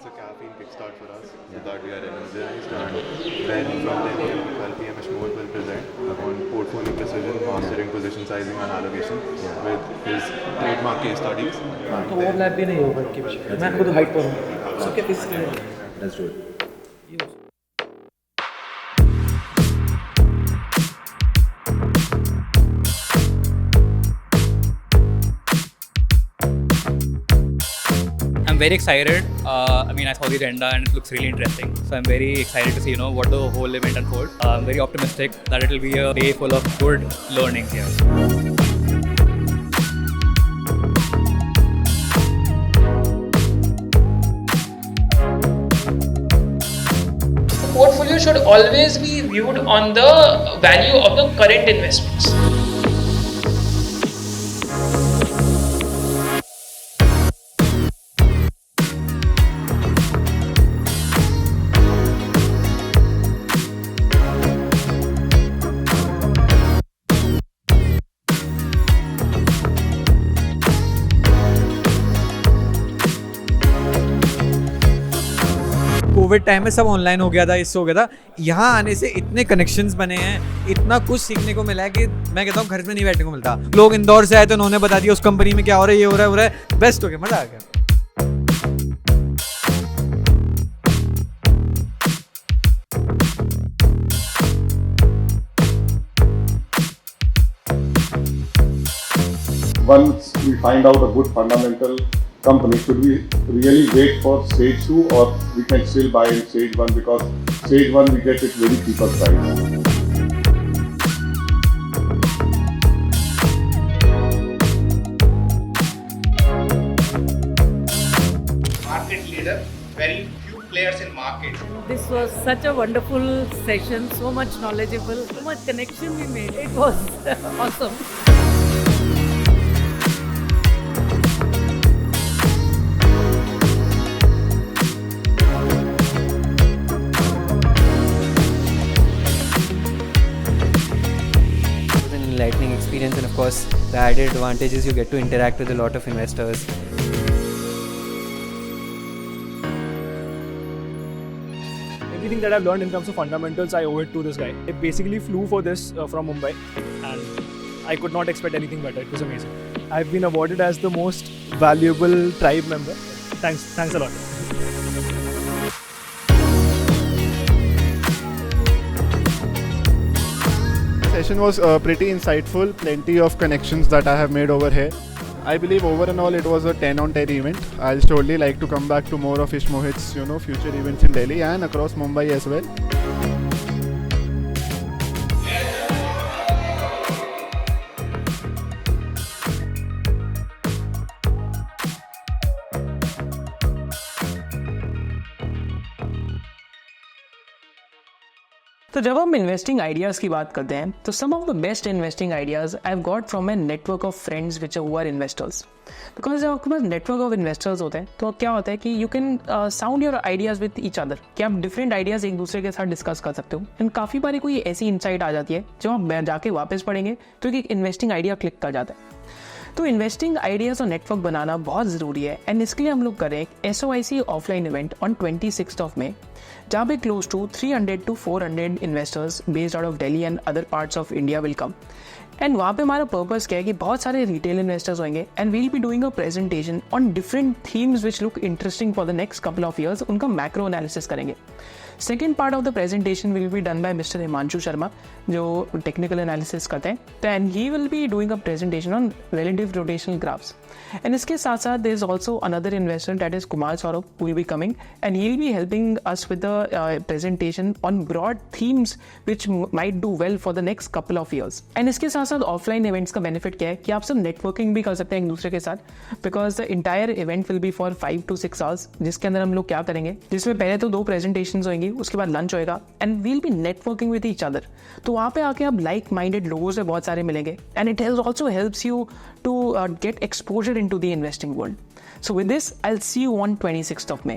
it's a caffeine kickstart for us so that we are energized. And then from 10 a.m. to 12 p.m. Ishmoor will present on portfolio precision, mastering position sizing and allocation with his trademark case studies. तो overlap भी नहीं होगा इनके बीच। मैं खुद height पर हूँ, सो क्या physically Let's do it. I'm very excited. I saw the agenda and it looks really interesting. So I'm very excited to see, what the whole event unfolds. I'm very optimistic that it will be a day full of good learnings here. Portfolio should always be viewed on the value of the current investments. Covid time में सब online हो गया था, इससे हो गया था। यहाँ आने से इतने कनेक्शंस बने हैं, इतना कुछ सीखने को मिला है कि मैं कहता हूँ घर में नहीं बैठने को मिलता। लोग इंदौर से आए तो उन्होंने बता दिया उस कंपनी में क्या हो रहा है, ये हो रहा है, बेस्ट हो गया, मजा आ गया। Once we find out a good fundamental company, should we really wait for stage 2 or we can still buy in stage 1 because stage 1 we get it very cheaper price. Market leader, very few players in market. This was such a wonderful session, so much knowledgeable, so much connection we made. It was awesome. Enlightening experience, and of course the added advantage is you get to interact with a lot of investors. Everything that I've learned in terms of fundamentals, I owe it to this guy. I basically flew for this from Mumbai and I could not expect anything better. It was amazing. I've been awarded as the most valuable tribe member. Thanks a lot. Session was pretty insightful, plenty of connections that I have made over here. I believe over and all it was a 10 on 10 event. I'll surely like to come back to more of Ishmohit's future events in Delhi and across Mumbai as well. तो जब हम investing ideas की बात करते हैं तो some of the best investing ideas I have got from my network of friends which are investors. Because जब आपके पास नेटवर्क ऑफ इन्वेस्टर्स होते हैं तो क्या होता है कि you can sound your ideas with each other, कि आप डिफरेंट आइडियाज़ एक दूसरे के साथ डिस्कस कर सकते हो। एंड काफ़ी बारी कोई ऐसी इंसाइट आ जाती है जो आप जाके वापस पढ़ेंगे तो एक इन्वेस्टिंग आइडिया क्लिक कर जाता है। तो इन्वेस्टिंग आइडियाज़ और नेटवर्क बनाना बहुत ज़रूरी है। एंड इसके लिए हम लोग करें एक SOIC offline event on 26th of May, जहाँ पे close to 300 to 400 investors based out of Delhi and other parts of India will come. And वहाँ पे हमारा पर्पस क्या है कि बहुत सारे रिटेल इन्वेस्टर्स होंगे and we'll be doing a presentation on different themes which look interesting for the next couple of years. उनका मैक्रो एनालिसिस करेंगे। Second part of the presentation will be done by mister Himanshu Sharma, जो technical analysis करते हैं। तो and he will be doing a presentation on relative rotational graphs. And इसके साथ साथ there is also another investor that is Kumar Saurabh who will be coming, and he will be helping us with the presentation on broad themes which might do well for the next couple of years. And इसके साथ साथ offline events का benefit क्या है कि आप सब networking भी कर सकते हैं एक दूसरे के साथ, because the entire event will be for 5 to 6 hours, जिसके अंदर हम लोग क्या करेंगे, जिसमें पहले तो 2 presentations होंगी, उसके बाद लंच होएगा and we'll be networking with each other. तो वहाँ पे आके आप लाइक माइंडेड लोगों से बहुत सारे मिलेंगे and it also helps you to get exposure into the investing world. So with this, I'll see you on 26th of May.